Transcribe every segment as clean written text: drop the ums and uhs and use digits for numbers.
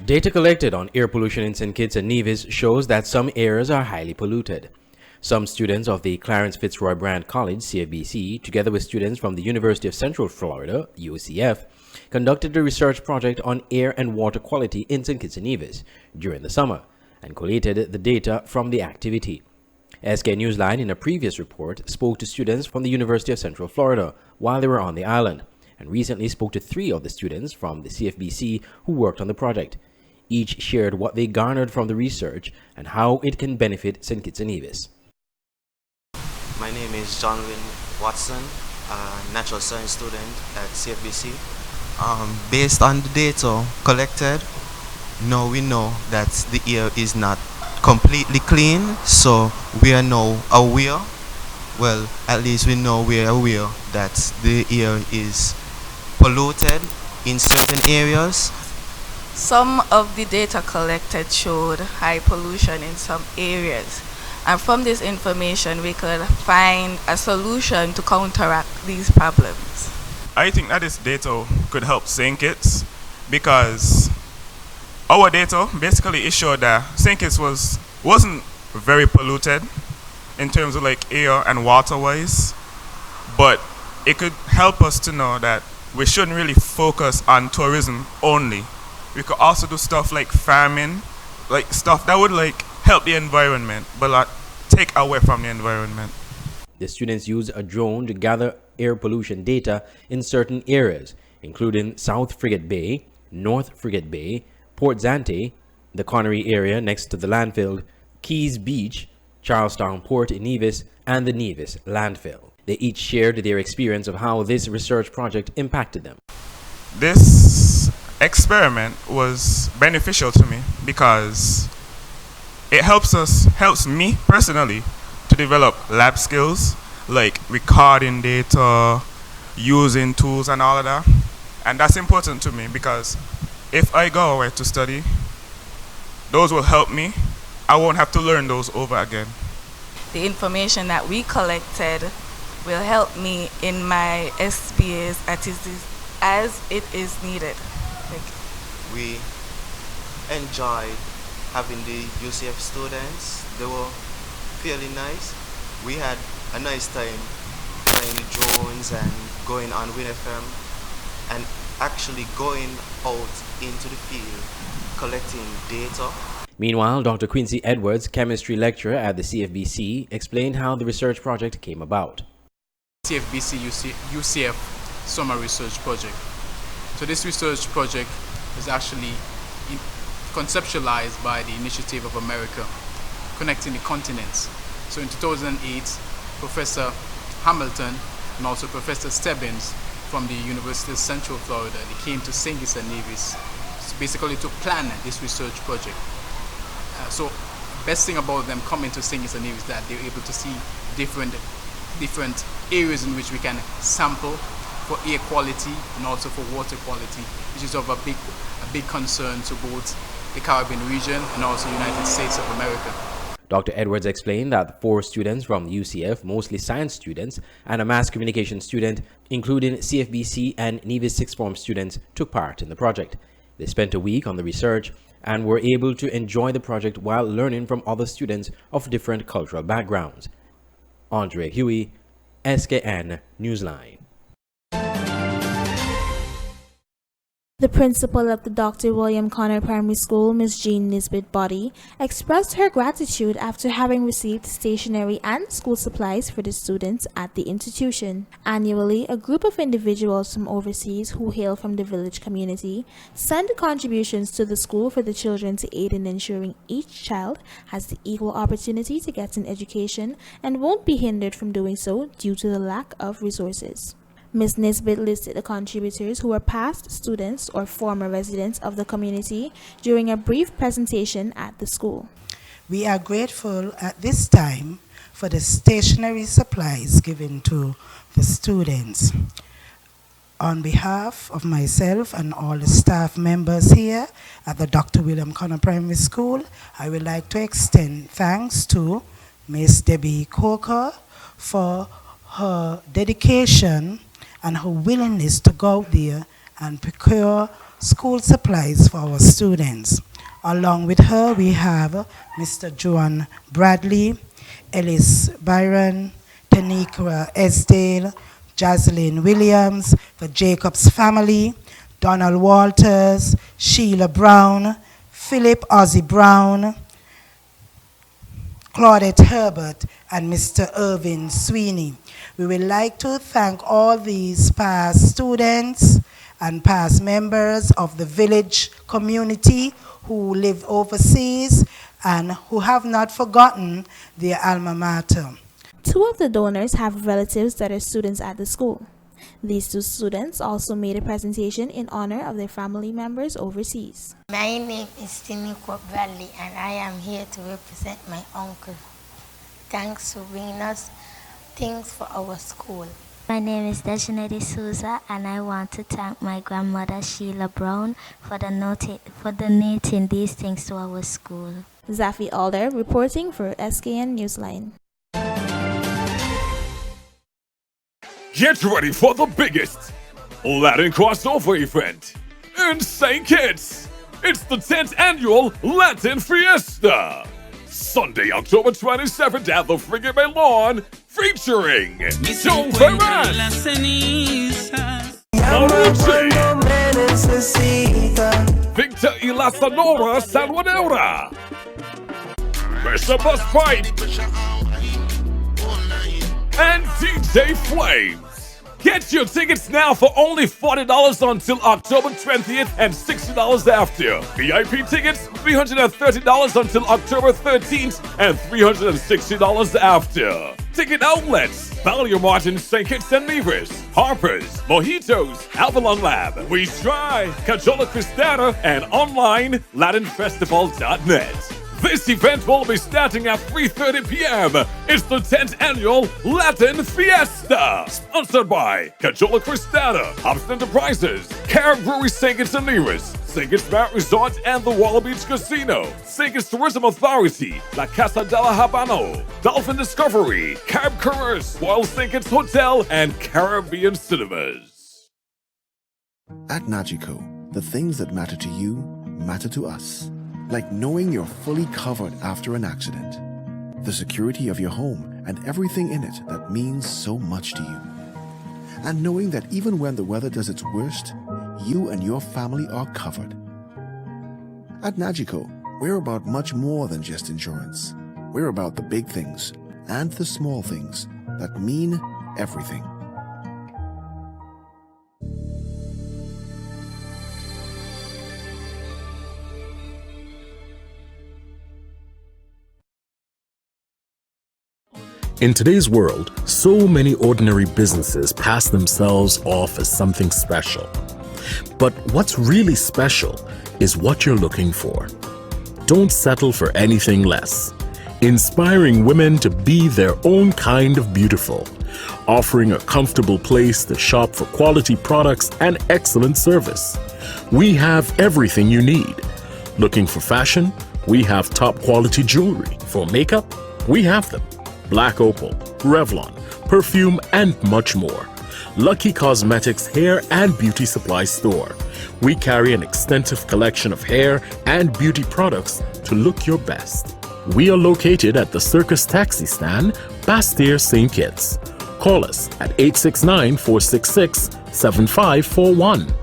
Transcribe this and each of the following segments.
Data collected on air pollution in St. Kitts and Nevis shows that some areas are highly polluted. Some students of the Clarence Fitzroy Brand College, CFBC, together with students from the University of Central Florida, UCF, conducted a research project on air and water quality in St. Kitts and Nevis during the summer and collated the data from the activity. SK Newsline, in a previous report, spoke to students from the University of Central Florida while they were on the island, and recently spoke to 3 of the students from the CFBC who worked on the project. Each shared what they garnered from the research and how it can benefit St. Kitts and Nevis. My name is John Wynne Watson, a natural science student at CFBC. Based on the data collected, now we know that the air is not completely clean, so we are now aware, well, at least we know we are aware that the air is polluted in certain areas. Some of the data collected showed high pollution in some areas, and from this information we could find a solution to counteract these problems. I think that this data could help St. Kitts because our data basically it showed that St. Kitts wasn't very polluted in terms of like air and water wise, but it could help us to know that we shouldn't really focus on tourism only. We could also do stuff like farming, like stuff that would like help the environment but not take away from the environment. The students used a drone to gather air pollution data in certain areas, including South Frigate Bay, North Frigate Bay, Port Zante, the Connery area next to the landfill, Keys Beach, Charlestown Port in Nevis, and the Nevis landfill. They each shared their experience of how this research project impacted them. This experiment was beneficial to me because it helps me personally to develop lab skills like recording data, using tools and all of that. And that's important to me because if I go away to study, those will help me. I won't have to learn those over again. The information that we collected will help me in my SBAs as it is needed. We enjoyed having the UCF students. They were fairly nice. We had a nice time flying the drones and going on WinFM and actually going out into the field collecting data. Meanwhile, Dr. Quincy Edwards, chemistry lecturer at the CFBC, explained how the research project came about. CFBC UCF Summer Research Project. So this research project was actually conceptualized by the Initiative of America, connecting the continents. So in 2008, Professor Hamilton and also Professor Stebbins from the University of Central Florida, they came to St. Kitts and Nevis basically to plan this research project. So best thing about them coming to St. Kitts and Nevis is that they're able to see different areas in which we can sample for air quality and also for water quality, which is of a big concern to both the Caribbean region and also the United States of America. Dr. Edwards explained that 4 students from the UCF, mostly science students, and a mass communication student, including CFBC and Nevis Sixth Form students, took part in the project. They spent a week on the research and were able to enjoy the project while learning from other students of different cultural backgrounds. Andre Huey, SKN Newsline. The principal of the Dr. William Connor Primary School, Ms. Jean Nisbet Body, expressed her gratitude after having received stationery and school supplies for the students at the institution. Annually, a group of individuals from overseas who hail from the village community send contributions to the school for the children to aid in ensuring each child has the equal opportunity to get an education and won't be hindered from doing so due to the lack of resources. Ms. Nisbet listed the contributors who were past students or former residents of the community during a brief presentation at the school. We are grateful at this time for the stationery supplies given to the students. On behalf of myself and all the staff members here at the Dr. William Connor Primary School, I would like to extend thanks to Ms. Debbie Coker for her dedication and her willingness to go out there and procure school supplies for our students. Along with her, we have Mr. Joan Bradley, Ellis Byron, Tanika Esdale, Jocelyn Williams, the Jacobs family, Donald Walters, Sheila Brown, Philip Ozzie Brown, Claudette Herbert, and Mr. Irvin Sweeney. We would like to thank all these past students and past members of the village community who live overseas and who have not forgotten their alma mater. Two of the donors have relatives that are students at the school. These two students also made a presentation in honor of their family members overseas. My name is Tanika Bradley and I am here to represent my uncle. Thanks for bringing us things for our school. My name is Dejanette Souza and I want to thank my grandmother Sheila Brown for donating these things to our school. Zafi Alder reporting for SKN Newsline. Get ready for the biggest Latin crossover event in St. Kitts. It's the 10th annual Latin Fiesta. Sunday, October 27th at the Frigate Bay Lawn, featuring Joe Ferran, Victor y la Sonora Salvadora, Mr. Bus Pipe, and DJ Flames. Get your tickets now for only $40 until October 20th and $60 after. VIP tickets, $330 until October 13th and $360 after. Ticket outlets, Value Mart in St. Kitts and Nevis, Harper's, Mojitos, Avalon Lab, We Try, Cajola Cristana, and online LatinFestival.net. This event will be starting at 3:30 p.m. It's the 10th annual Latin Fiesta, sponsored by Cajola Cristana, Hobbs Enterprises, Carib Brewery St. Kitts and Nevis, St. Kitts Marriott Resort and the Walla Beach Casino, St. Kitts Tourism Authority, La Casa de la Habano, Dolphin Discovery, Carib Couriers, Royal St. Kitts Hotel, and Caribbean Cinemas. At Nagi Co, the things that matter to you matter to us. Like knowing you're fully covered after an accident, the security of your home and everything in it that means so much to you. And knowing that even when the weather does its worst, you and your family are covered. At Nagi Co, we're about much more than just insurance. We're about the big things and the small things that mean everything. In today's world, so many ordinary businesses pass themselves off as something special. But what's really special is what you're looking for. Don't settle for anything less. Inspiring women to be their own kind of beautiful, offering a comfortable place to shop for quality products and excellent service. We have everything you need. Looking for fashion? We have top quality jewelry. For makeup? We have them. Black Opal, Revlon, perfume, and much more. Lucky Cosmetics Hair and Beauty Supply Store. We carry an extensive collection of hair and beauty products to look your best. We are located at the Circus Taxi Stand, Bastyr, St. Kitts. Call us at 869-466-7541.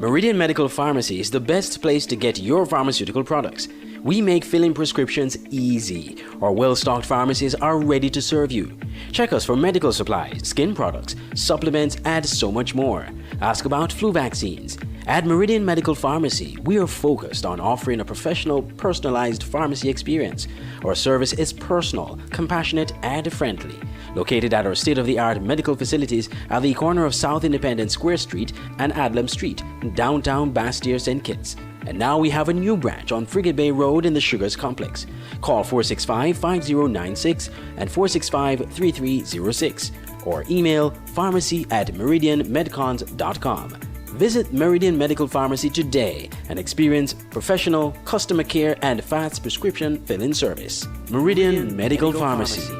Meridian Medical Pharmacy is the best place to get your pharmaceutical products. We make filling prescriptions easy. Our well-stocked pharmacies are ready to serve you. Check us for medical supplies, skin products, supplements, and so much more. Ask about flu vaccines. At Meridian Medical Pharmacy, we are focused on offering a professional, personalized pharmacy experience. Our service is personal, compassionate, and friendly. Located at our state-of-the-art medical facilities at the corner of South Independence Square Street and Adlam Street, downtown Bastyr, St. Kitts. And now we have a new branch on Frigate Bay Road in the Sugars Complex. Call 465-5096 and 465-3306 or email pharmacy@meridianmedcons.com. Visit Meridian Medical Pharmacy today and experience professional customer care and fast prescription fill-in service. Meridian Medical Pharmacy.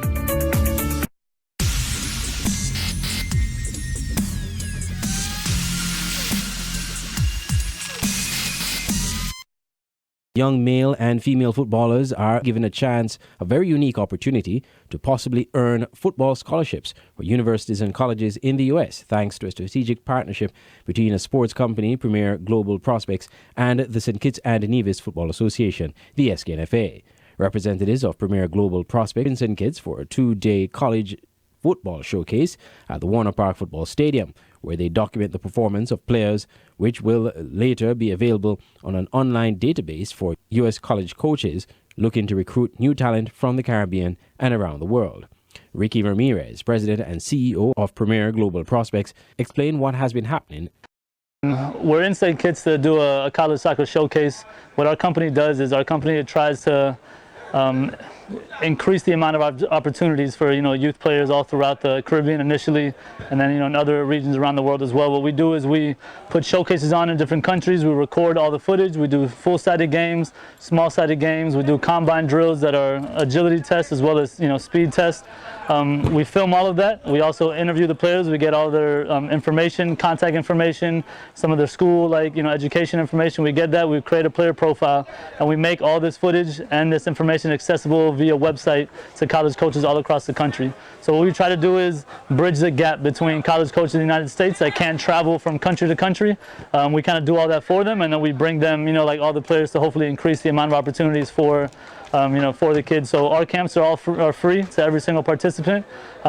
Young male and female footballers are given a very unique opportunity to possibly earn football scholarships for universities and colleges in the U.S. thanks to a strategic partnership between a sports company, Premier Global Prospects, and the St. Kitts and Nevis Football Association, the SKNFA. Representatives of Premier Global Prospects in St. Kitts for a 2-day college football showcase at the Warner Park Football Stadium, where they document the performance of players, which will later be available on an online database for U.S. college coaches looking to recruit new talent from the Caribbean and around the world. Ricky Ramirez, President and CEO of Premier Global Prospects, explained what has been happening. We're in St. Kitts to do a college soccer showcase. What our company does is our company tries to increase the amount of opportunities for youth players all throughout the Caribbean initially, and then in other regions around the world as well. What we do is we put showcases on in different countries. We record all the footage. We do full-sided games, small-sided games. We do combine drills that are agility tests as well as speed tests. We film all of that. We also interview the players. We get all their information, contact information, some of their school education information. We get that. We create a player profile, and we make all this footage and this information accessible via website to college coaches all across the country. So what we try to do is bridge the gap between college coaches in the United States that can't travel from country to country. We kind of do all that for them, and then we bring them, all the players to hopefully increase the amount of opportunities for the kids. So our camps are all free to every single participant.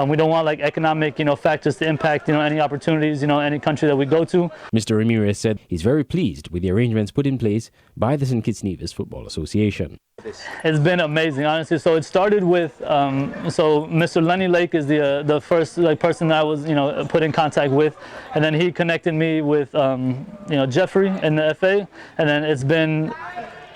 We don't want economic, factors to impact, any opportunities, any country that we go to. Mr. Ramirez said he's very pleased with the arrangements put in place by the St. Kitts Nevis Football Association. It's been amazing, honestly. So it started with, so Mr. Lenny Lake is the first person that I was, put in contact with, and then he connected me with, Jeffrey in the FA, and then it's been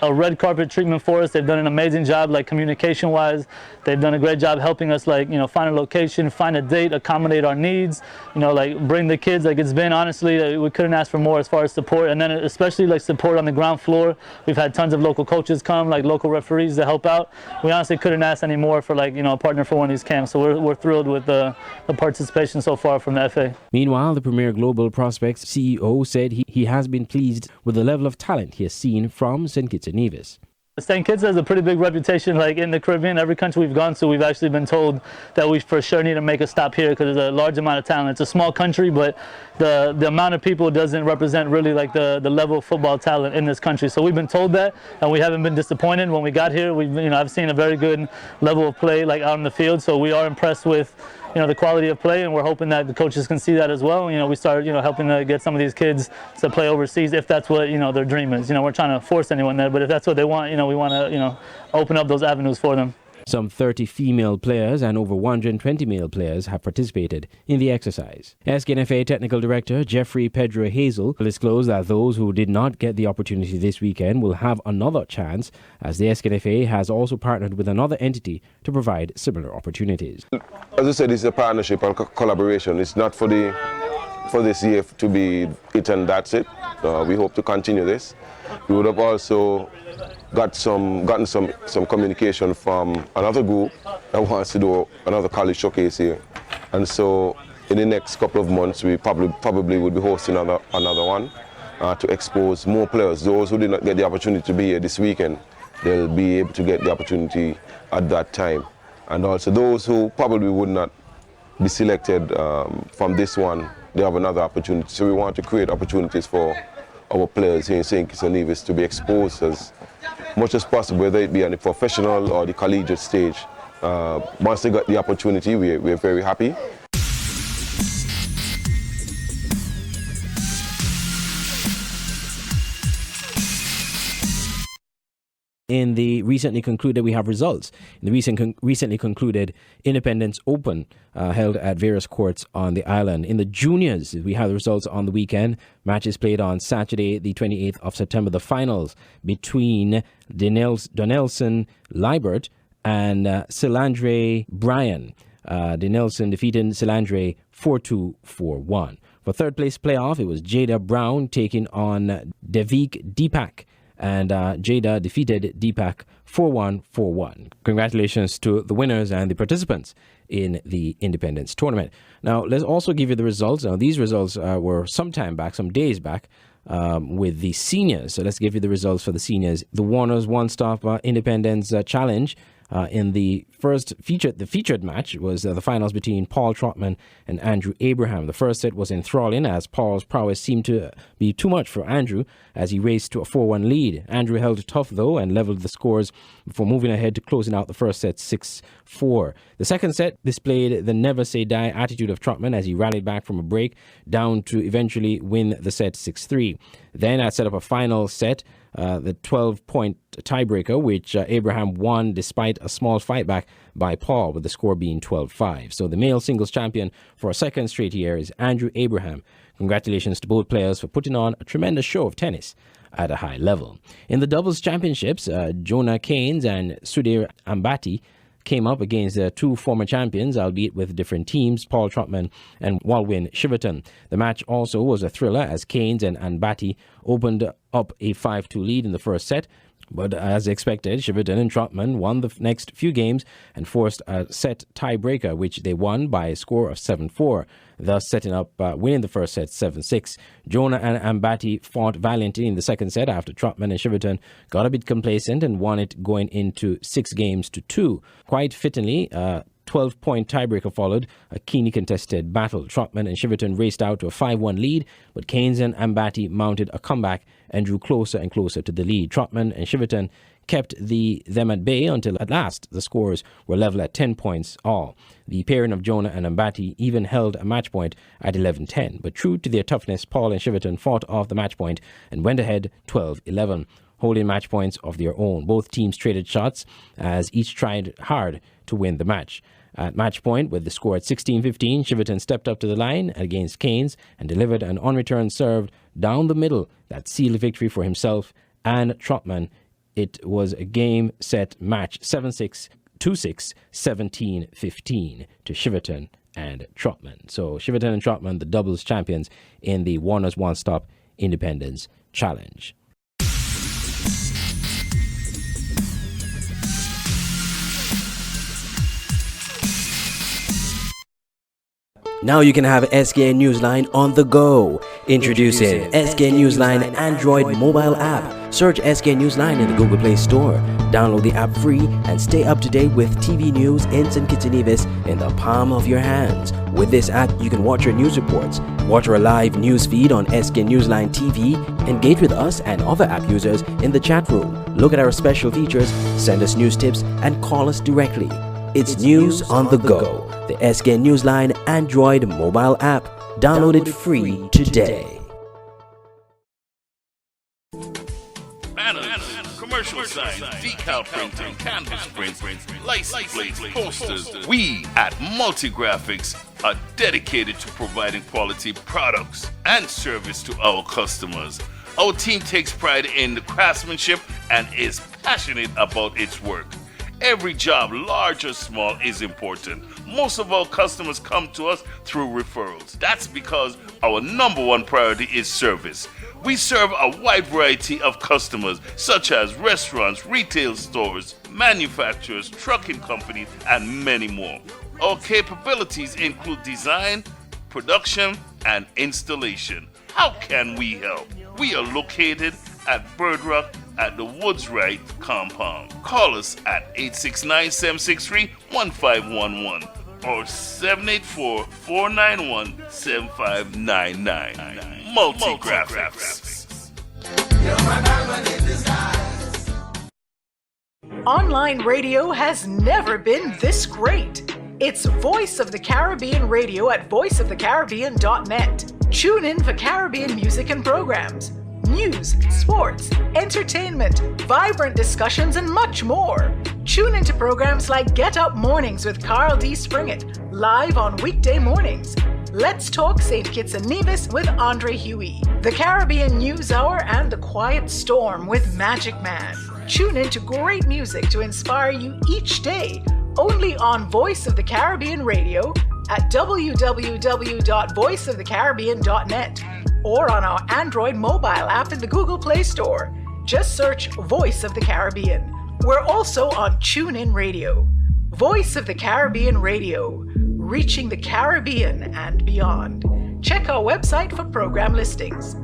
a red carpet treatment for us. They've done an amazing job, communication wise. They've done a great job helping us, find a location, find a date, accommodate our needs, bring the kids. It's been, honestly, we couldn't ask for more as far as support, and then especially support on the ground floor. We've had tons of local coaches come, local referees to help out. We honestly couldn't ask any more for a partner for one of these camps. So we're thrilled with the participation so far from the FA. Meanwhile, the Premier Global Prospects CEO said he has been pleased with the level of talent he has seen from St. Kitts and Nevis. St. Kitts has a pretty big reputation in the Caribbean. Every country we've gone to, we've actually been told that we for sure need to make a stop here because there's a large amount of talent. It's a small country, but the amount of people doesn't represent really the level of football talent in this country. So we've been told that, and we haven't been disappointed. When we got here, I've seen a very good level of play out in the field. So we are impressed with the quality of play, and we're hoping that the coaches can see that as well. We start helping to get some of these kids to play overseas if that's what their dream is. We're trying to force anyone there, but if that's what they want, we want to open up those avenues for them. Some 30 female players and over 120 male players have participated in the exercise. SKNFA Technical Director Jeffrey Pedro Hazel disclosed that those who did not get the opportunity this weekend will have another chance, as the SKNFA has also partnered with another entity to provide similar opportunities. As I said, it's a partnership and collaboration. It's not for this year to be it and that's it. We hope to continue this. We would have also gotten some communication from another group that wants to do another college showcase here, and so in the next couple of months we probably would be hosting another one to expose more players. Those who did not get the opportunity to be here this weekend, they'll be able to get the opportunity at that time, and also those who probably would not be selected from this one, they have another opportunity. So we want to create opportunities for our players here in St. Kitts and Nevis to be exposed as much as possible, whether it be on the professional or the collegiate stage. Once they got the opportunity, we're very happy. In the recently concluded, we have results. In the recently concluded Independence Open held at various courts on the island. In the juniors, we have the results on the weekend. Matches played on Saturday, the 28th of September. The finals between Donelson Libert and Silandre Bryan. Donelson defeated Silandre 4-2, 4-1. For third place playoff, it was Jada Brown taking on Devik Deepak, and Jada defeated Deepak 4-1, 4-1. Congratulations to the winners and the participants in the Independence Tournament. Now, let's also give you the results. Now, these results were some time back, some days back, with the seniors. So let's give you the results for the seniors. The Warner's One Stop Independence Challenge. In the featured match was the finals between Paul Trotman and Andrew Abraham. The first set was enthralling as Paul's prowess seemed to be too much for Andrew as he raced to a 4-1 lead. Andrew held tough though and leveled the scores before moving ahead to closing out the first set 6-4. The second set displayed the never say die attitude of Trotman as he rallied back from a break down to eventually win the set 6-3. Then I set up a final set, the 12-point tiebreaker, which Abraham won despite a small fight back by Paul, with the score being 12-5. So the male singles champion for a second straight year is Andrew Abraham. Congratulations to both players for putting on a tremendous show of tennis at a high level. In the doubles championships, Jonah Keynes and Sudhir Ambati came up against two former champions, albeit with different teams, Paul Trotman and Walwyn Shiverton. The match also was a thriller as Keynes and Ambati opened up a 5-2 lead in the first set. But as expected, Shiverton and Trotman won the next few games and forced a set tiebreaker, which they won by a score of 7-4, thus setting up winning the first set 7-6. Jonah and Ambati fought valiantly in the second set after Trotman and Shiverton got a bit complacent and won it going into 6-2. Quite fittingly, 12-point tiebreaker followed a keenly contested battle. Trotman and Shiverton raced out to a 5-1 lead, but Keynes and Ambati mounted a comeback and drew closer and closer to the lead. Trotman and Shiverton kept them at bay until at last the scores were level at 10 points all. The pairing of Jonah and Ambati even held a match point at 11-10, but true to their toughness, Paul and Shiverton fought off the match point and went ahead 12-11. Holding match points of their own. Both teams traded shots as each tried hard to win the match. At match point, with the score at 16-15, Shiverton stepped up to the line against Keynes and delivered an on-return serve down the middle that sealed victory for himself and Trotman. It was a game-set match, 7-6, 2-6, 17-15 to Shiverton and Trotman. So Shiverton and Trotman, the doubles champions in the Warner's One Stop Independence Challenge. Now you can have SK Newsline on the go. Introducing SK Newsline Android mobile app. Search SK Newsline in the Google Play Store. Download the app free and stay up to date with TV news, Ints and Kitts and Nevis in the palm of your hands. With this app, you can watch our news reports, watch our live news feed on SK Newsline TV, engage with us and other app users in the chat room, look at our special features, send us news tips, and call us directly. It's news on the go. The SK Newsline Android mobile app. Download it free today. Banners, commercial signs, decal printing, canvas prints, license plates, posters. We at Multigraphics are dedicated to providing quality products and service to our customers. Our team takes pride in the craftsmanship and is passionate about its work. Every job, large or small, is important. Most of our customers come to us through referrals. That's because our number one priority is service. We serve a wide variety of customers, such as restaurants, retail stores, manufacturers, trucking companies, and many more. Our capabilities include design, production, and installation. How can we help? We are located at Bird Rock at the Woods Right compound. Call us at 869-763-1511 or 784-491-7599. Multigraphics. Online radio has never been this great. It's Voice of the Caribbean Radio at voiceofthecaribbean.net. Tune in for Caribbean music and programs, news, sports, entertainment, vibrant discussions, and much more. Tune into programs like Get Up Mornings with Carl D. Springett, live on weekday mornings. Let's Talk St. Kitts and Nevis with Andre Huey. The Caribbean News Hour and The Quiet Storm with Magic Man. Tune into great music to inspire you each day, only on Voice of the Caribbean Radio, at www.voiceofthecaribbean.net or on our Android mobile app in the Google Play Store. Just search Voice of the Caribbean. We're also on TuneIn Radio. Voice of the Caribbean Radio, reaching the Caribbean and beyond. Check our website for program listings.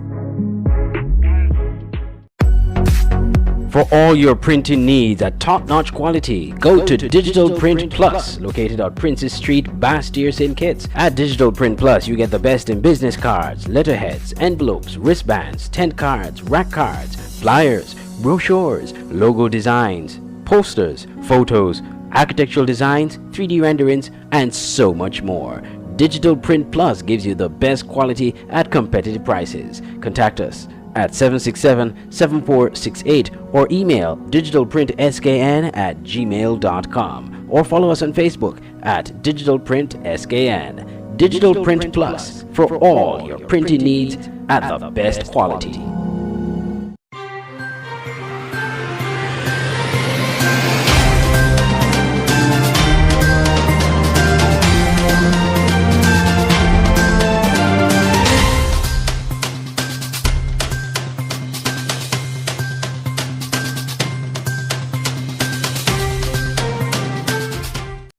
For all your printing needs at top-notch quality, go to Digital Print Plus, located on Princess Street, Bastyr, St. Kitts. At Digital Print Plus, you get the best in business cards, letterheads, envelopes, wristbands, tent cards, rack cards, flyers, brochures, logo designs, posters, photos, architectural designs, 3D renderings, and so much more. Digital Print Plus gives you the best quality at competitive prices. Contact us at 767-7468 or email digitalprintskn@gmail.com or follow us on Facebook at digitalprintskn. Digital Print Plus, for all your printing needs at the best quality.